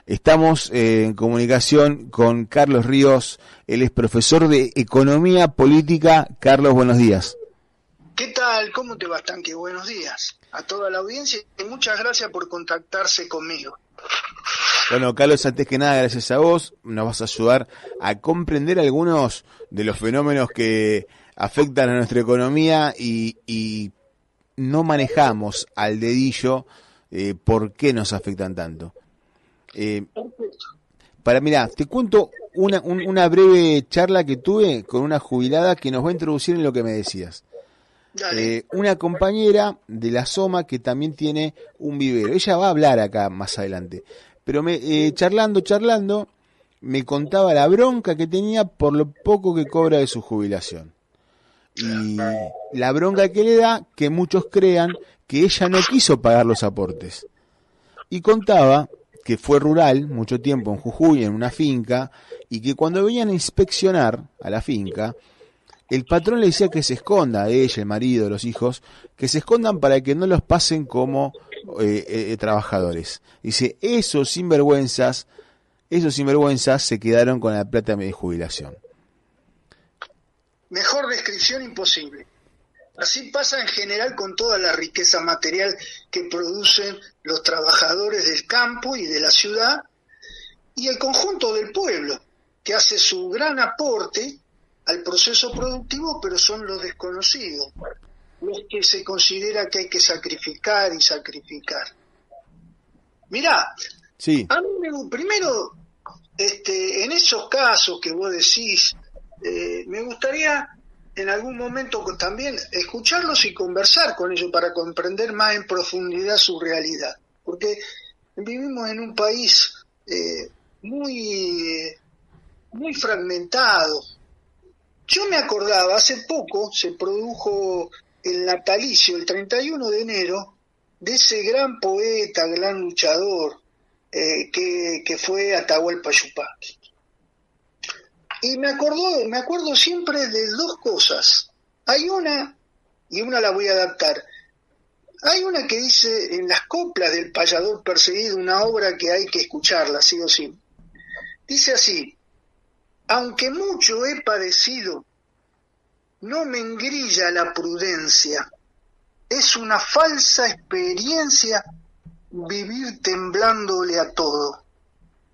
Estamos en comunicación con Carlos Ríos, él es profesor de Economía Política. Carlos, buenos días. ¿Qué tal? ¿Cómo te va, Tanque? Buenos días a toda la audiencia y muchas gracias por contactarse conmigo. Bueno, Carlos, antes que nada, gracias a vos, nos vas a ayudar a comprender algunos de los fenómenos que afectan a nuestra economía y no manejamos al dedillo por qué nos afectan tanto. Mirá, te cuento una breve charla que tuve con una jubilada que nos va a introducir en lo que me decías. Una compañera de la Soma que también tiene un vivero. Ella va a hablar acá más adelante. Pero charlando, me contaba la bronca que tenía por lo poco que cobra de su jubilación. Y la bronca que le da que muchos crean que ella no quiso pagar los aportes. Y contaba que fue rural mucho tiempo en Jujuy, en una finca, y que cuando venían a inspeccionar a la finca, el patrón le decía que se esconda, ella, el marido, los hijos, que se escondan para que no los pasen como trabajadores. Dice, esos sinvergüenzas se quedaron con la plata de jubilación. Mejor descripción imposible. Así pasa en general con toda la riqueza material que producen los trabajadores del campo y de la ciudad y el conjunto del pueblo, que hace su gran aporte al proceso productivo, pero son los desconocidos, los que se considera que hay que sacrificar y sacrificar. Mirá, sí. A mí primero, en esos casos que vos decís, me gustaría en algún momento también escucharlos y conversar con ellos para comprender más en profundidad su realidad, porque vivimos en un país muy fragmentado. Yo me acordaba, hace poco se produjo el natalicio, el 31 de enero, de ese gran poeta, gran luchador, que fue Atahualpa Yupanqui. Y me acuerdo siempre de dos cosas. Hay una, y una la voy a adaptar, hay una que dice en las coplas del payador perseguido, una obra que hay que escucharla, sí o sí. Dice así: aunque mucho he padecido, no me engrilla la prudencia. Es una falsa experiencia vivir temblándole a todo.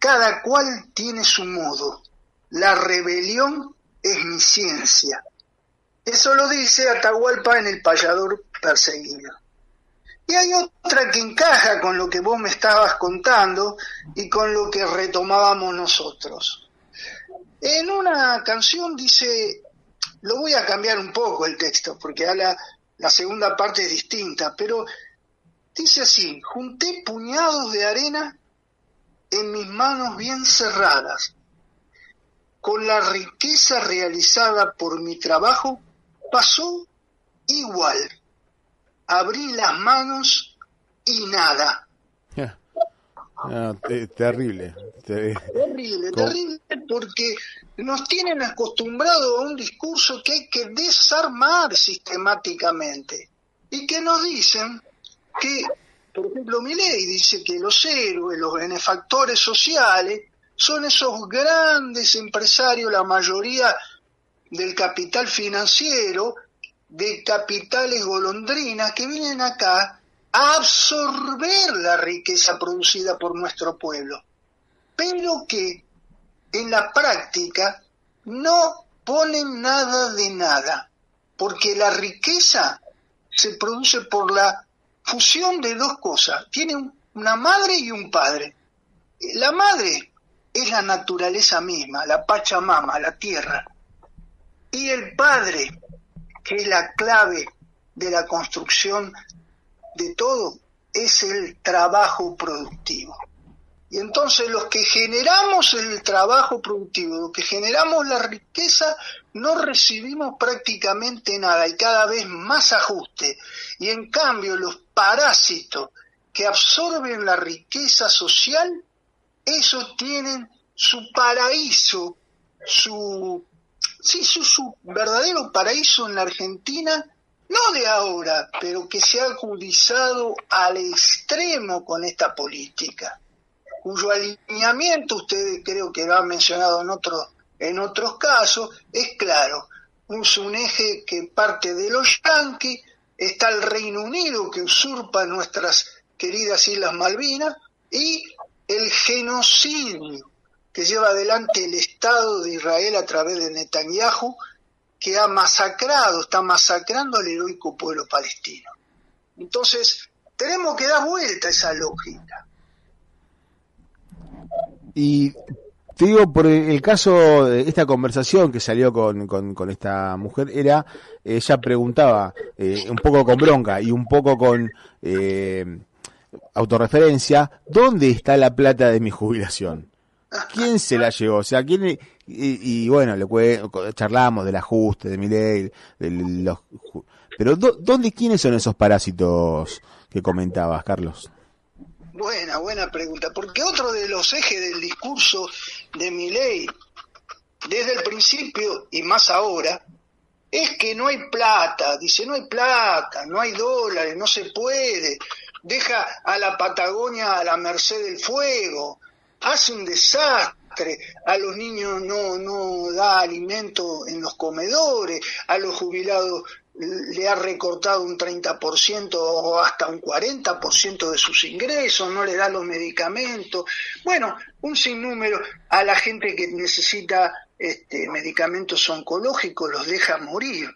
Cada cual tiene su modo. La rebelión es mi ciencia. Eso lo dice Atahualpa en El payador perseguido. Y hay otra que encaja con lo que vos me estabas contando y con lo que retomábamos nosotros. En una canción dice, lo voy a cambiar un poco el texto, porque la segunda parte es distinta, pero dice así: junté puñados de arena en mis manos bien cerradas. Con la riqueza realizada por mi trabajo, pasó igual. Abrí las manos y nada. Terrible. Terrible, porque nos tienen acostumbrados a un discurso que hay que desarmar sistemáticamente y que nos dicen que, por ejemplo, Milei dice que los héroes, los benefactores sociales son esos grandes empresarios, la mayoría del capital financiero, de capitales golondrinas que vienen acá a absorber la riqueza producida por nuestro pueblo, pero que en la práctica no ponen nada de nada, porque la riqueza se produce por la fusión de dos cosas. Tiene una madre y un padre. La madre es la naturaleza misma, la Pachamama, la tierra. Y el padre, que es la clave de la construcción de todo, es el trabajo productivo. Y entonces los que generamos el trabajo productivo, los que generamos la riqueza, no recibimos prácticamente nada y cada vez más ajuste. Y en cambio los parásitos que absorben la riqueza social, esos tienen su paraíso, su verdadero paraíso en la Argentina, no de ahora, pero que se ha agudizado al extremo con esta política. cuyo alineamiento, ustedes creo que lo han mencionado en otros casos, es claro. Es un eje que parte de los yanquis, está el Reino Unido que usurpa nuestras queridas Islas Malvinas, y el genocidio que lleva adelante el Estado de Israel a través de Netanyahu, que está masacrando al heroico pueblo palestino. Entonces, tenemos que dar vuelta a esa lógica. Y te digo, por el caso de esta conversación que salió con esta mujer, ella preguntaba, un poco con bronca y un poco con autorreferencia, ¿dónde está la plata de mi jubilación? ¿Quién se la llevó? O sea, ¿quién? Y bueno, charlamos del ajuste, de Milei, pero ¿quiénes son esos parásitos que comentabas, Carlos? Buena pregunta, porque otro de los ejes del discurso de Milei, desde el principio y más ahora, es que no hay plata. Dice, no hay plata, no hay dólares, no se puede, deja a la Patagonia a la merced del fuego, hace un desastre, a los niños no da alimento en los comedores, a los jubilados le ha recortado un 30% o hasta un 40% de sus ingresos, no le da los medicamentos, bueno, un sinnúmero. A la gente que necesita medicamentos oncológicos los deja morir.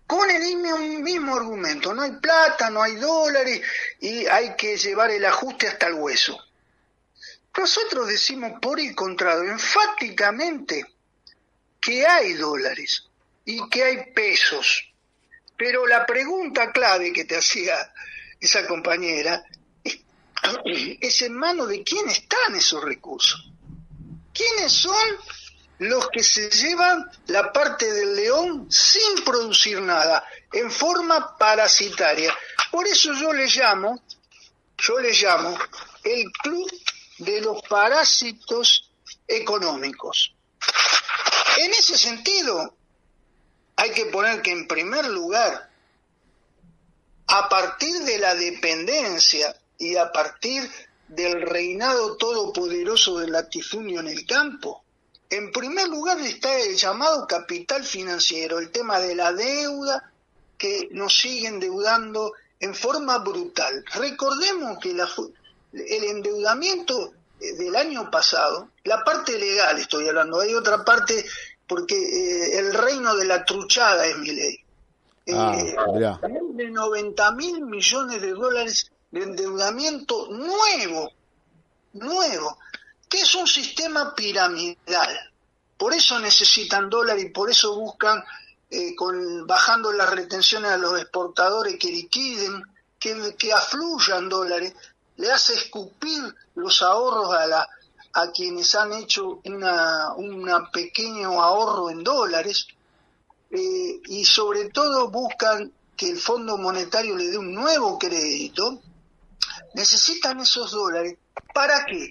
Con el mismo argumento, no hay plata, no hay dólares y hay que llevar el ajuste hasta el hueso. Nosotros decimos por el contrario, enfáticamente, que hay dólares y que hay pesos. Pero la pregunta clave que te hacía esa compañera es en manos de quién están esos recursos. ¿Quiénes son los que se llevan la parte del león sin producir nada, en forma parasitaria? Por eso yo le llamo el club de los parásitos económicos. En ese sentido, hay que poner que en primer lugar, a partir de la dependencia y a partir del reinado todopoderoso del latifundio en el campo, en primer lugar está el llamado capital financiero, el tema de la deuda, que nos sigue endeudando en forma brutal. Recordemos que el endeudamiento del año pasado, la parte legal estoy hablando, hay otra parte porque el reino de la truchada es Milei. De 90.000 millones de dólares de endeudamiento nuevo, que es un sistema piramidal. Por eso necesitan dólares y por eso buscan, bajando las retenciones a los exportadores, que liquiden, que afluyan dólares, le hace escupir los ahorros a quienes han hecho un pequeño ahorro en dólares, y sobre todo buscan que el Fondo Monetario le dé un nuevo crédito. Necesitan esos dólares. ¿Para qué?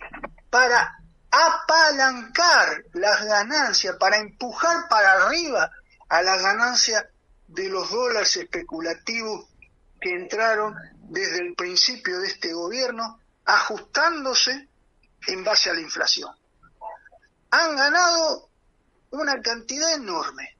Para apalancar las ganancias, para empujar para arriba a las ganancias de los dólares especulativos que entraron desde el principio de este gobierno, ajustándose en base a la inflación. Han ganado una cantidad enorme.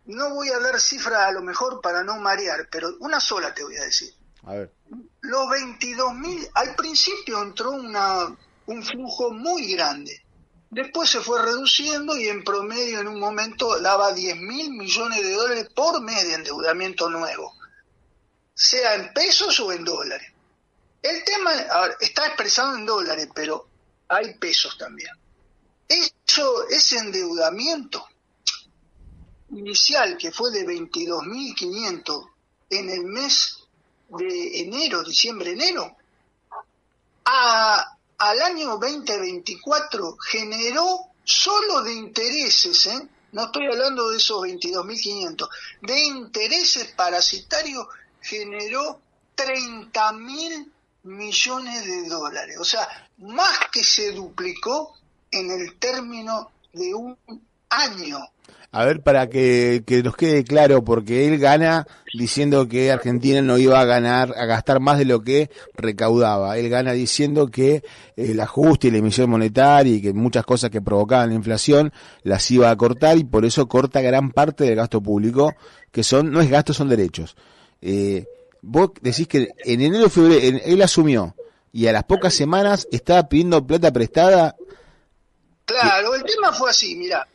No voy a dar cifras a lo mejor para no marear, pero una sola te voy a decir. A ver. Los 22.000, al principio entró un flujo muy grande. Después se fue reduciendo y en promedio en un momento daba 10.000 millones de dólares por mes de endeudamiento nuevo, sea en pesos o en dólares. El tema está expresado en dólares, pero hay pesos también. Ese endeudamiento inicial, que fue de 22.500 en el mes de diciembre-enero, al año 2024 generó solo de intereses, no estoy hablando de esos 22.500, de intereses parasitarios generó 30.000 millones de dólares, o sea, más que se duplicó en el término de un año. A ver, para que nos quede claro, porque él gana diciendo que Argentina no iba a gastar más de lo que recaudaba. Él gana diciendo que el ajuste y la emisión monetaria y que muchas cosas que provocaban la inflación las iba a cortar, y por eso corta gran parte del gasto público, que no es gasto, son derechos. Vos decís que en enero febrero él asumió y a las pocas semanas estaba pidiendo plata prestada. Claro, el tema fue así, mirá.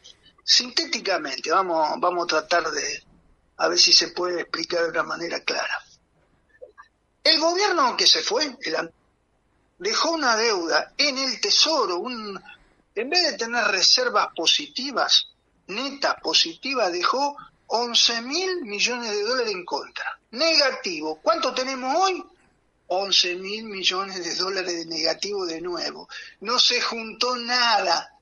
Sintéticamente, vamos a tratar de a ver si se puede explicar de una manera clara. El gobierno que se fue dejó una deuda en el Tesoro, en vez de tener reservas positivas, netas positivas, dejó 11.000 millones de dólares en contra. Negativo. ¿Cuánto tenemos hoy? 11.000 millones de dólares de negativo de nuevo. No se juntó nada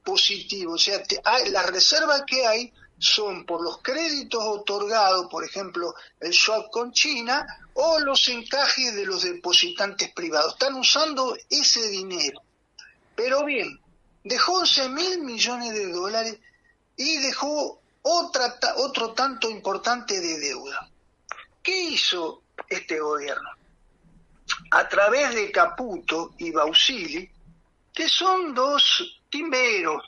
positivo, o sea, las reservas que hay son por los créditos otorgados, por ejemplo, el swap con China, o los encajes de los depositantes privados. Están usando ese dinero. Pero bien, dejó 11.000 millones de dólares y dejó otro tanto importante de deuda. ¿Qué hizo este gobierno? A través de Caputo y Bausili, que son dos timberos,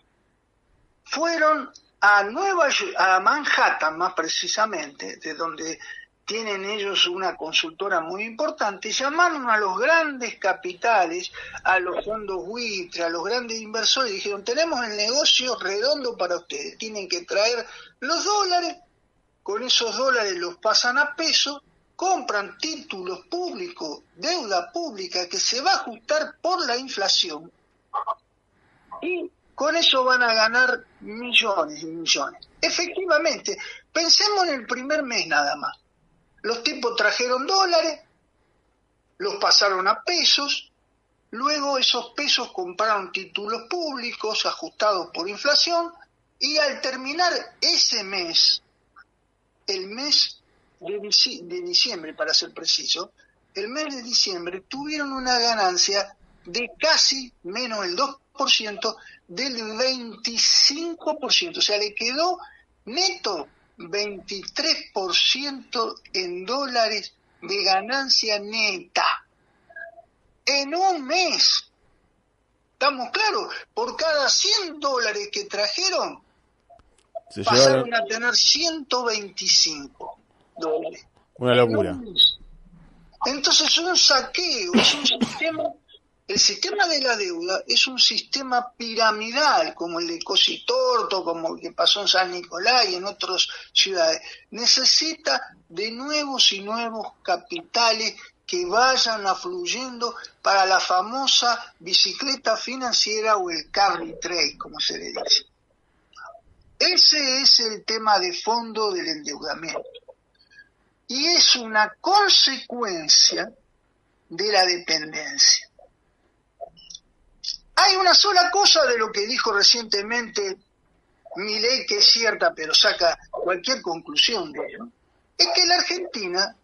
fueron a Manhattan, más precisamente, de donde tienen ellos una consultora muy importante, llamaron a los grandes capitales, a los fondos buitre, a los grandes inversores, y dijeron: tenemos el negocio redondo para ustedes, tienen que traer los dólares, con esos dólares los pasan a pesos, compran títulos públicos, deuda pública que se va a ajustar por la inflación, y con eso van a ganar millones y millones. Efectivamente, pensemos en el primer mes nada más. Los tipos trajeron dólares, los pasaron a pesos, luego esos pesos compraron títulos públicos ajustados por inflación, y al terminar ese mes, el mes de diciembre, para ser preciso, el mes de diciembre tuvieron una ganancia de casi menos el 2%, del 25%, o sea, le quedó neto 23% en dólares de ganancia neta en un mes. ¿Estamos claros? Por cada 100 dólares que trajeron, pasaron a tener 125 dólares. Una locura. Entonces es un saqueo, es un sistema. El sistema de la deuda es un sistema piramidal, como el de Cositorto, como el que pasó en San Nicolás y en otras ciudades. Necesita de nuevos y nuevos capitales que vayan afluyendo para la famosa bicicleta financiera o el carry trade, como se le dice. Ese es el tema de fondo del endeudamiento. Y es una consecuencia de la dependencia. Hay una sola cosa de lo que dijo recientemente Milei que es cierta, pero saca cualquier conclusión de ello, es que la Argentina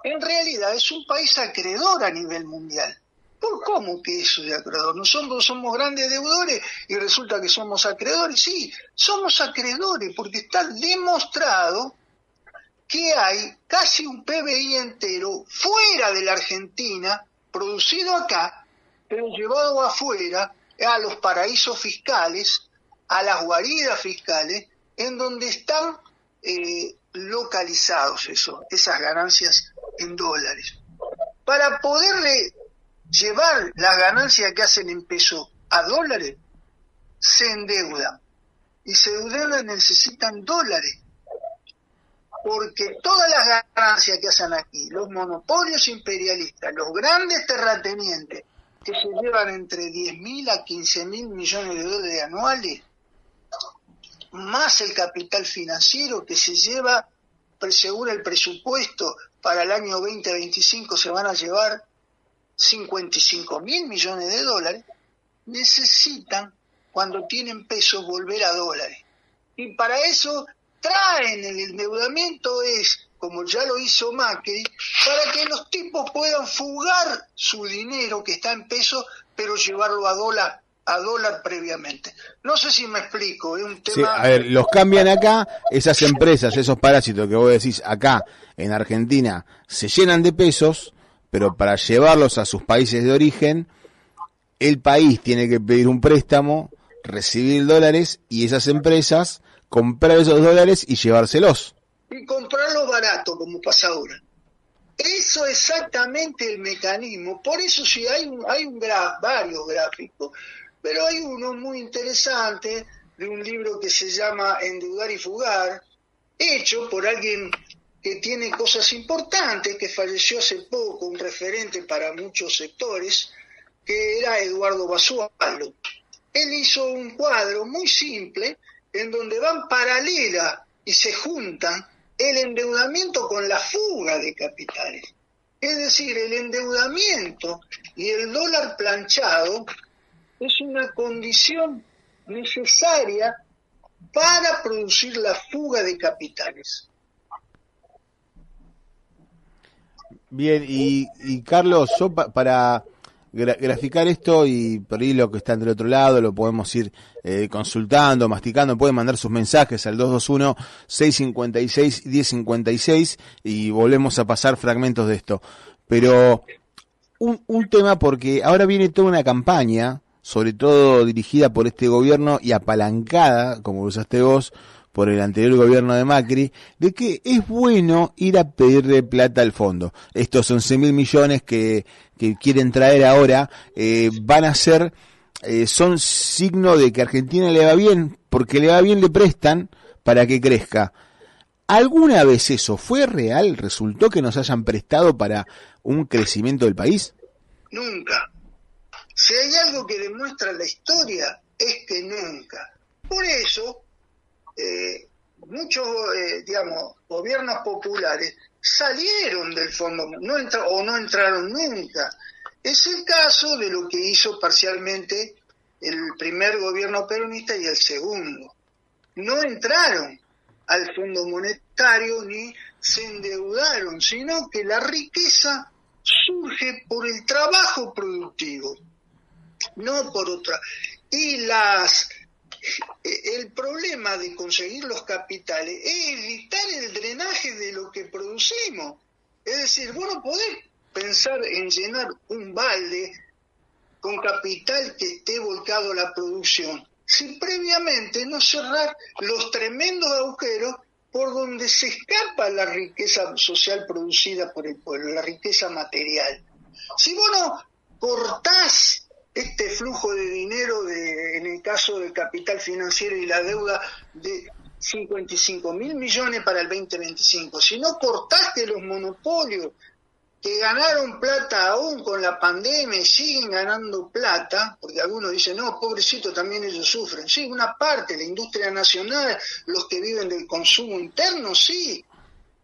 en realidad es un país acreedor a nivel mundial. ¿Por cómo que eso de acreedor? Nosotros somos grandes deudores y resulta que somos acreedores. Sí, somos acreedores porque está demostrado que hay casi un PBI entero fuera de la Argentina, producido acá, pero llevado afuera, a los paraísos fiscales, a las guaridas fiscales, en donde están localizados esas ganancias en dólares. Para poderle llevar las ganancias que hacen en peso a dólares, se endeudan. Y se endeudan, necesitan dólares. Porque todas las ganancias que hacen aquí, los monopolios imperialistas, los grandes terratenientes, que se llevan entre 10.000 a 15.000 millones de dólares anuales, más el capital financiero que se lleva, según el presupuesto para el año 2025 se van a llevar 55.000 millones de dólares, necesitan, cuando tienen pesos, volver a dólares. Y para eso traen el endeudamiento, es como ya lo hizo Macri, para que los tipos puedan fugar su dinero que está en pesos, pero llevarlo a a dólar previamente. No sé si me explico, es un tema... Sí, a ver, los cambian acá, esas empresas, esos parásitos que vos decís acá en Argentina, se llenan de pesos, pero para llevarlos a sus países de origen, el país tiene que pedir un préstamo, recibir dólares y esas empresas comprar esos dólares y llevárselos. Y comprarlos barato, como pasa ahora. Eso es exactamente el mecanismo. Por eso sí hay varios gráficos, pero hay uno muy interesante de un libro que se llama Endeudar y Fugar, hecho por alguien que tiene cosas importantes, que falleció hace poco, un referente para muchos sectores, que era Eduardo Basualdo. Él hizo un cuadro muy simple en donde van paralela y se juntan el endeudamiento con la fuga de capitales. Es decir, el endeudamiento y el dólar planchado es una condición necesaria para producir la fuga de capitales. Bien, y Carlos, yo para graficar esto y por ahí lo que está del otro lado lo podemos ir consultando, masticando, pueden mandar sus mensajes al 221-656-1056 y volvemos a pasar fragmentos de esto. Pero un tema, porque ahora viene toda una campaña, sobre todo dirigida por este gobierno y apalancada, como usaste vos, por el anterior gobierno de Macri, de que es bueno ir a pedirle plata al fondo. Estos 11.000 millones que quieren traer ahora van a ser, son signo de que a Argentina le va bien, porque le va bien le prestan para que crezca. ¿Alguna vez eso fue real? ¿Resultó que nos hayan prestado para un crecimiento del país? Nunca. Si hay algo que demuestra la historia, es que nunca. Por eso, muchos, gobiernos populares salieron del fondo, no entraron nunca. Es el caso de lo que hizo parcialmente el primer gobierno peronista y el segundo. No entraron al Fondo Monetario ni se endeudaron, sino que la riqueza surge por el trabajo productivo, no por otra. Y el problema de conseguir los capitales es evitar el drenaje de lo que producimos. Es decir, vos no podés pensar en llenar un balde con capital que esté volcado a la producción, si previamente no cerrar los tremendos agujeros por donde se escapa la riqueza social producida por el pueblo, la riqueza material. Si vos no cortás este flujo de dinero, en el caso del capital financiero y la deuda de 55.000 millones para el 2025, si no cortás que los monopolios que ganaron plata aún con la pandemia y siguen ganando plata, porque algunos dicen, no, pobrecito, también ellos sufren. Sí, una parte, la industria nacional, los que viven del consumo interno, sí,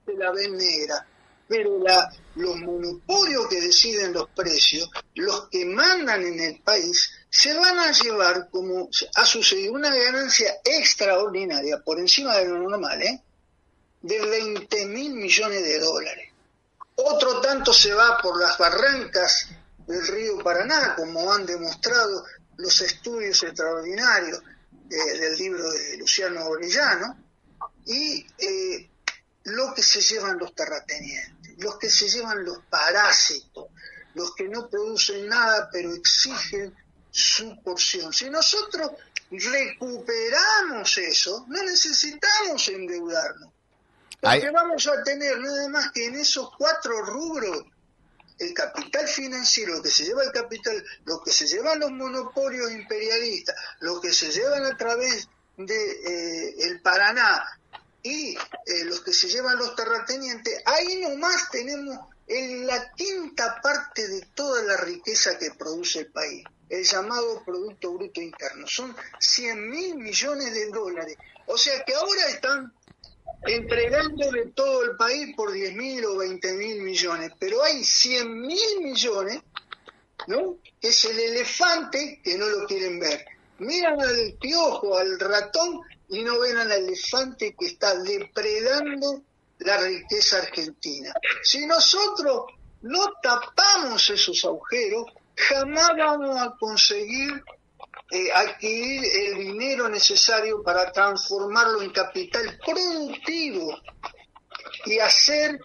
se la ven negra. Pero los monopolios que deciden los precios, los que mandan en el país, se van a llevar, como ha sucedido, una ganancia extraordinaria, por encima de lo normal, de 20.000 millones de dólares. Otro tanto se va por las barrancas del río Paraná, como han demostrado los estudios extraordinarios del libro de Luciano Orellano, y lo que se llevan los terratenientes, los que se llevan los parásitos, los que no producen nada pero exigen su porción. Si nosotros recuperamos eso, no necesitamos endeudarnos. Porque vamos a tener nada más que en esos 4 rubros, el capital financiero, lo que se lleva el capital, lo que se llevan los monopolios imperialistas, lo que se llevan a través de el Paraná y los que se llevan los terratenientes, ahí nomás tenemos la quinta parte de toda la riqueza que produce el país, el llamado Producto Bruto Interno. Son 100.000 millones de dólares. O sea que ahora están entregándole todo el país por 10.000 o 20.000 millones, pero hay 100.000 millones, ¿no?, que es el elefante que no lo quieren ver. Miran al piojo, al ratón, y no ven al elefante que está depredando la riqueza argentina. Si nosotros no tapamos esos agujeros, jamás vamos a conseguir adquirir el dinero necesario para transformarlo en capital productivo y hacer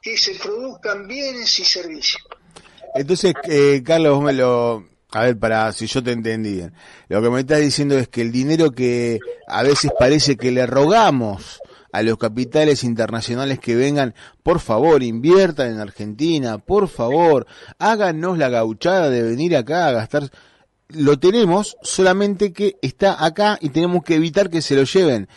que se produzcan bienes y servicios. Entonces, Carlos, a ver, para si yo te entendí bien, lo que me estás diciendo es que el dinero que a veces parece que le rogamos a los capitales internacionales que vengan, por favor, inviertan en Argentina, por favor, háganos la gauchada de venir acá a gastar, lo tenemos, solamente que está acá y tenemos que evitar que se lo lleven.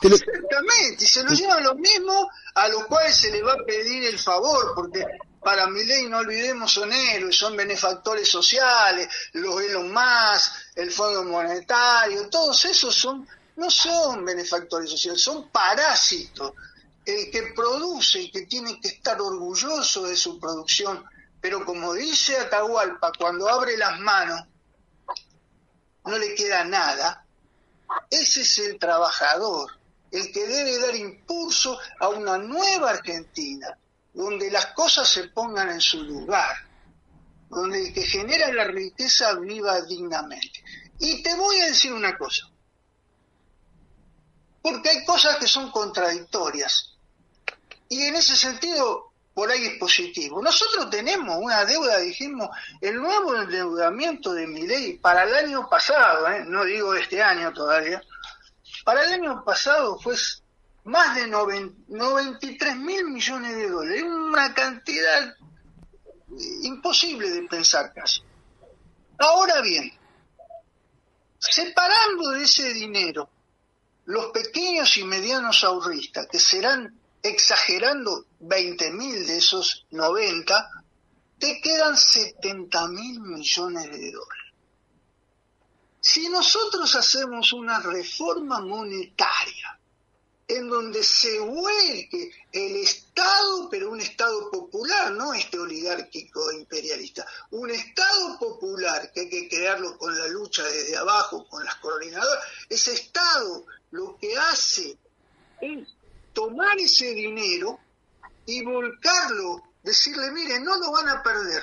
Exactamente, y se lo llevan los mismos a los cuales se les va a pedir el favor, porque para Milei, no olvidemos, son héroes, son benefactores sociales, los Elon Musk, el Fondo Monetario, todos esos no son benefactores sociales, son parásitos. El que produce y que tiene que estar orgulloso de su producción, pero como dice Atahualpa, cuando abre las manos no le queda nada. Ese es el trabajador, el que debe dar impulso a una nueva Argentina, donde las cosas se pongan en su lugar, donde el que genera la riqueza viva dignamente. Y te voy a decir una cosa, porque hay cosas que son contradictorias, y en ese sentido por ahí es positivo. Nosotros tenemos una deuda, dijimos, el nuevo endeudamiento de Milei para el año pasado, no digo este año todavía, para el año pasado fue más de 93.000 millones de dólares, una cantidad imposible de pensar casi. Ahora bien, separando de ese dinero los pequeños y medianos ahorristas, que serán, exagerando, 20.000 de esos 90, te quedan 70.000 millones de dólares. Si nosotros hacemos una reforma monetaria en donde se vuelque el Estado, pero un Estado popular, no este oligárquico imperialista, un Estado popular que hay que crearlo con la lucha desde abajo, con las coordinadoras, ese Estado lo que hace es tomar ese dinero y volcarlo, decirle, miren, no lo van a perder,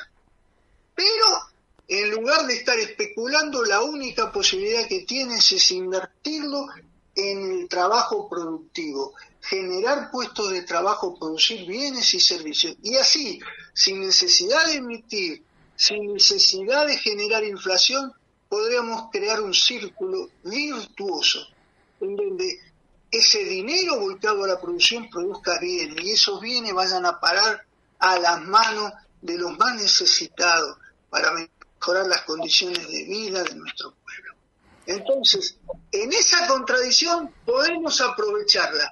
pero en lugar de estar especulando, la única posibilidad que tienes es invertirlo en el trabajo productivo, generar puestos de trabajo, producir bienes y servicios, y así, sin necesidad de emitir, sin necesidad de generar inflación, podríamos crear un círculo virtuoso, en donde ese dinero volcado a la producción produzca bienes, y esos bienes vayan a parar a las manos de los más necesitados para mejorar las condiciones de vida de nuestro pueblo. Entonces, en esa contradicción podemos aprovecharla.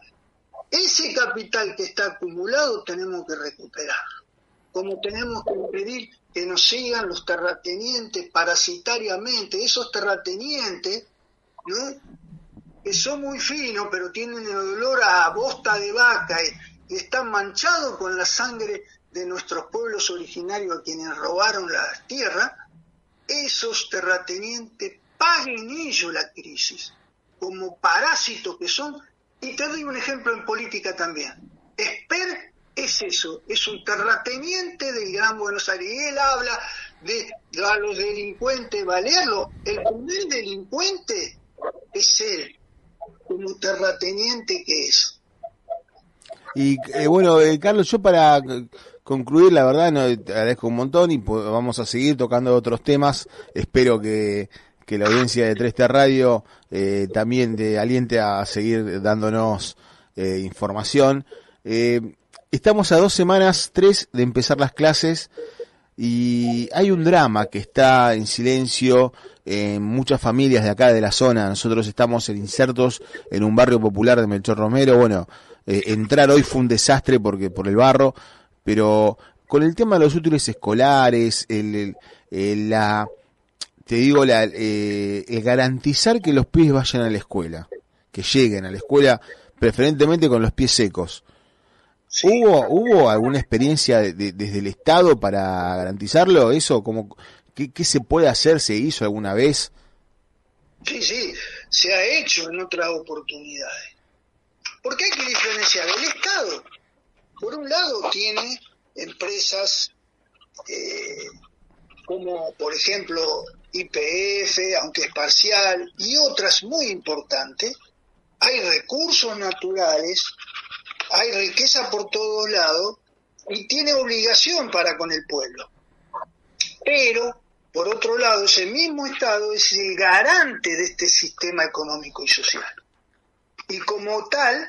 Ese capital que está acumulado tenemos que recuperarlo, como tenemos que impedir que nos sigan los terratenientes parasitariamente, esos terratenientes, ¿no?, que son muy finos, pero tienen el olor a bosta de vaca y están manchados con la sangre de nuestros pueblos originarios a quienes robaron las tierras. Esos terratenientes paguen ellos la crisis, como parásitos que son. Y te doy un ejemplo en política también. Esper es eso, es un terrateniente del Gran Buenos Aires, y él habla de a los delincuentes balearlo. El primer delincuente es él, como terrateniente que es. Y bueno, Carlos, yo para concluir, la verdad, te agradezco un montón y vamos a seguir tocando otros temas. Espero que la audiencia de 3T Radio también te aliente a seguir dándonos información. Estamos a 2 semanas, 3, de empezar las clases, y hay un drama que está en silencio en muchas familias de acá de la zona. Nosotros estamos insertos en un barrio popular de Melchor Romero. Bueno, entrar hoy fue un desastre por el barro, pero con el tema de los útiles escolares, el garantizar que los pibes vayan a la escuela, que lleguen a la escuela preferentemente con los pies secos. Sí. ¿Hubo alguna experiencia desde el Estado para garantizarlo? ¿Eso qué se puede hacer? ¿Se hizo alguna vez? Sí, se ha hecho en otras oportunidades. Porque hay que diferenciar. El Estado, por un lado, tiene empresas como, por ejemplo, YPF, aunque es parcial, y otras muy importantes. Hay recursos naturales, hay riqueza por todos lados, y tiene obligación para con el pueblo. Pero, por otro lado, ese mismo Estado es el garante de este sistema económico y social. Y como tal,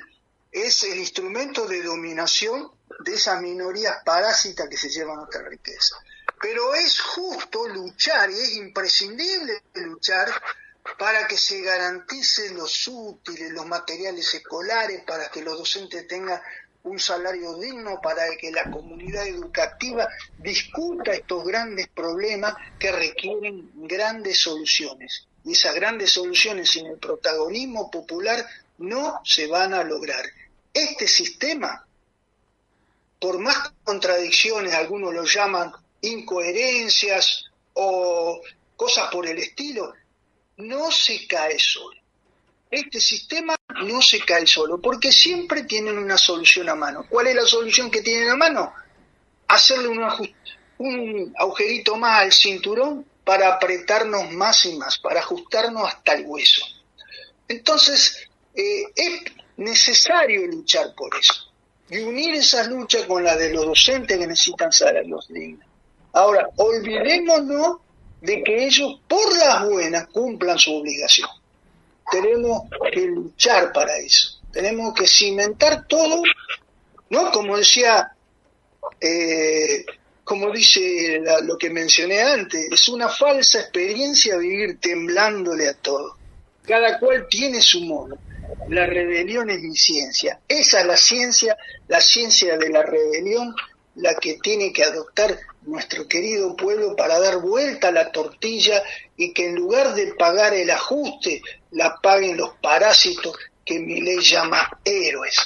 es el instrumento de dominación de esas minorías parásitas que se llevan nuestra riqueza. Pero es justo luchar, y es imprescindible luchar, para que se garanticen los útiles, los materiales escolares, para que los docentes tengan un salario digno, para que la comunidad educativa discuta estos grandes problemas que requieren grandes soluciones. Y esas grandes soluciones sin el protagonismo popular no se van a lograr. Este sistema, por más contradicciones, algunos lo llaman incoherencias o cosas por el estilo, no se cae solo. Este sistema no se cae solo, porque siempre tienen una solución a mano. ¿Cuál es la solución que tienen a mano? Hacerle un agujerito más al cinturón para apretarnos más y más, para ajustarnos hasta el hueso. Entonces, es necesario luchar por eso, y unir esas luchas con las de los docentes que necesitan salarios dignos. Ahora, olvidémonos de que ellos, por las buenas, cumplan su obligación. Tenemos que luchar para eso. Tenemos que cimentar todo, ¿no? Como decía, como dice lo que mencioné antes, es una falsa experiencia vivir temblándole a todo. Cada cual tiene su modo. La rebelión es mi ciencia. Esa es la ciencia de la rebelión, la que tiene que adoptar nuestro querido pueblo para dar vuelta a la tortilla, y que en lugar de pagar el ajuste, la paguen los parásitos que Milei llama héroes.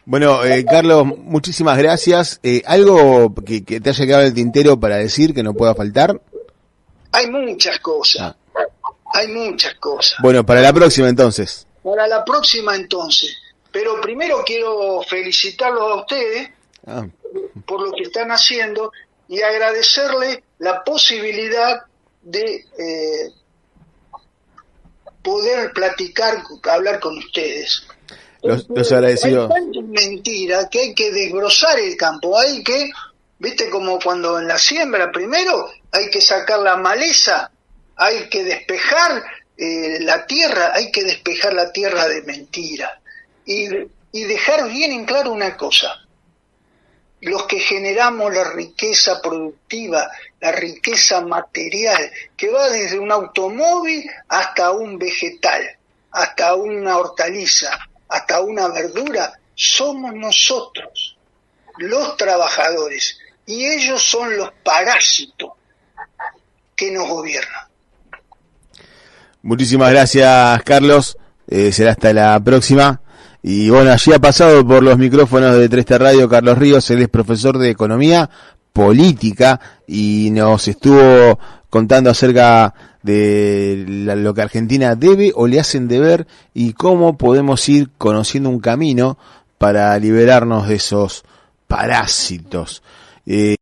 Bueno, Carlos, muchísimas gracias. ¿Algo que te haya quedado el tintero para decir que no pueda faltar? Hay muchas cosas. Hay muchas cosas. Bueno, para la próxima entonces. Para la próxima entonces. Pero primero quiero felicitarlos a ustedes por lo que están haciendo y agradecerles la posibilidad de poder platicar, hablar con ustedes. Los agradecidos. Hay tanta mentira que hay que desbrozar el campo, hay que, viste, como cuando en la siembra primero hay que sacar la maleza, hay que despejar la tierra, hay que despejar la tierra de mentira y dejar bien en claro una cosa: los que generamos la riqueza productiva, la riqueza material, que va desde un automóvil hasta un vegetal, hasta una hortaliza, hasta una verdura, somos nosotros, los trabajadores, y ellos son los parásitos que nos gobiernan. Muchísimas gracias, Carlos. Será hasta la próxima. Y bueno, allí ha pasado por los micrófonos de 3T Radio Carlos Ríos. Él es profesor de Economía Política y nos estuvo contando acerca de lo que Argentina debe o le hacen deber y cómo podemos ir conociendo un camino para liberarnos de esos parásitos.